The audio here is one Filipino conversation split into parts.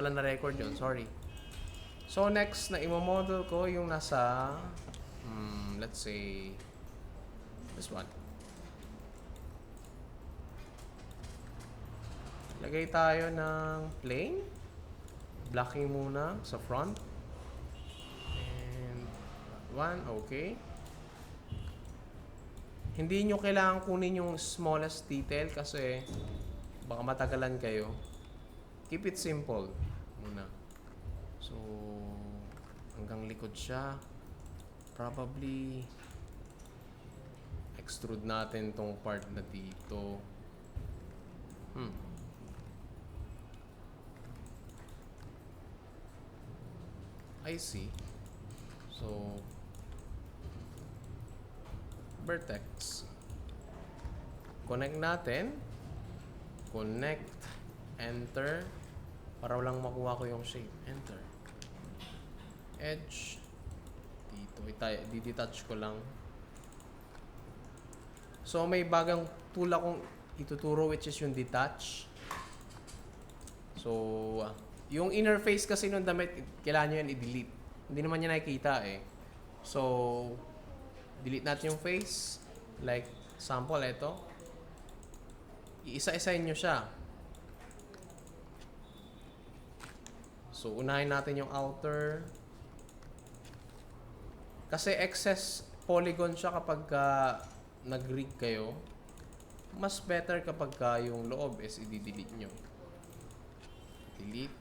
Wala na record yun, sorry. So next na imo-model ko yung nasa let's say this one. Lagay tayo ng plane. Blocking muna sa front. And one, okay. Hindi nyo kailangan kunin yung smallest detail kasi baka matagalan kayo. Keep it simple muna. So, hanggang likod siya. Probably extrude natin tong part na dito. I see. So, vertex. Connect natin. Connect. Enter. Para lang makuha ko yung shape. Enter. Edge. Dito. Di-detach ko lang. So, may bagang tool akong ituturo which is yung detach. So, yung inner face kasi nung damit, kailangan nyo yan i-delete. Hindi naman niya nakikita eh. So, delete natin yung face. Like, sample, ito. Iisa-isahin nyo siya. So, unahin natin yung outer. Kasi excess polygon siya kapag nag-rig kayo. Mas better kapag yung loob is i-delete nyo. Delete.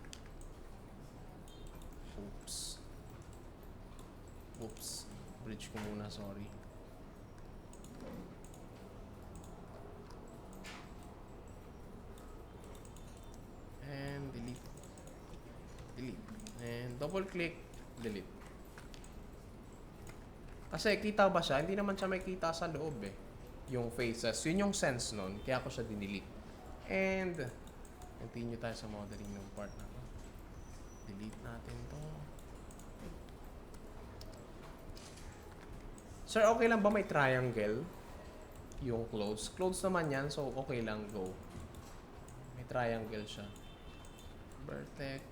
Oops. Bridge ko muna, sorry. And delete. Delete. And double click, delete. Kasi kita ba siya? Hindi naman siya may kita sa loob eh. Yung faces. Yun yung sense nun. Kaya ako siya dinelete. And continue tayo sa modeling ng part na to. Delete natin to. Sir, okay lang ba may triangle? Yung clothes. Clothes naman yan, so okay lang, go. May triangle siya. Vertex.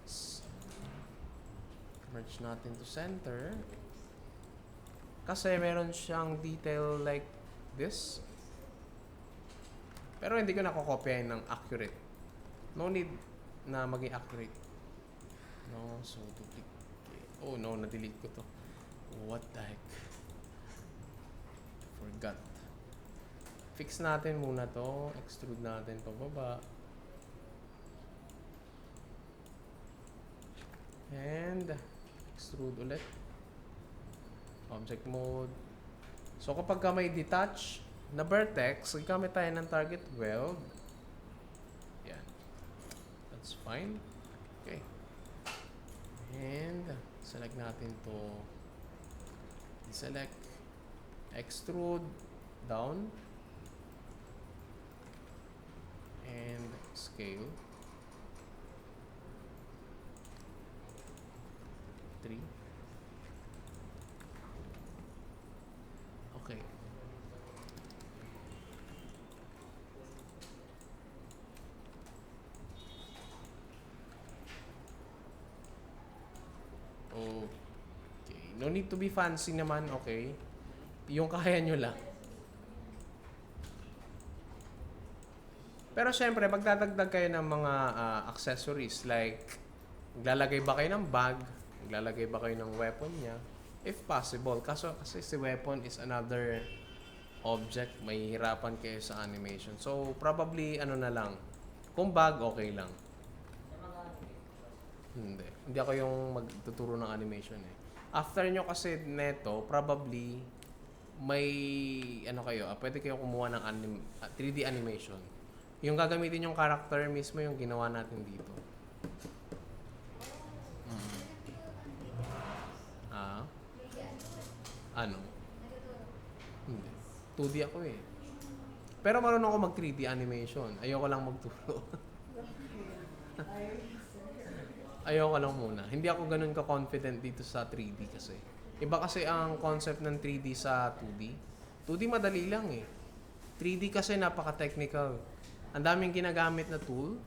Merge natin to center. Kasi meron siyang detail like this. Pero hindi ko nakokopyahin ng accurate. No need na maging accurate. No, so duplicate. Oh no, na-delete ko to. What the heck? Forgot. Fix natin muna to. Extrude natin pababa. And extrude ulit. Object mode. So kapag may detach na vertex, gamit tayo ng target weld. Yan. That's fine. Okay. And select natin to. Select. Extrude down. And scale. 3. Okay. Okay. No need to be fancy naman, okay? Yung kaya nyo lang. Pero syempre, magdadagdag kayo ng mga accessories like maglalagay ba kayo ng bag, maglalagay ba kayo ng weapon niya, if possible. Kasi si weapon is another object, may hirapan kayo sa animation. So, probably, ano na lang, kung bag, okay lang. Hindi ako yung magtuturo ng animation eh. After nyo kasi neto, probably, may, ano kayo, pwede kayo kumuha ng 3D animation. Yung gagamitin yung character mismo yung ginawa natin dito. Ano? Hindi. 2D ako eh. Pero marunong ako mag 3D animation. Ayoko lang magturo. Ayoko lang muna. Hindi ako ganun ka-confident dito sa 3D kasi. Iba kasi ang concept ng 3D sa 2D. 2D madali lang eh. 3D kasi napaka-technical. Ang daming ginagamit na tool.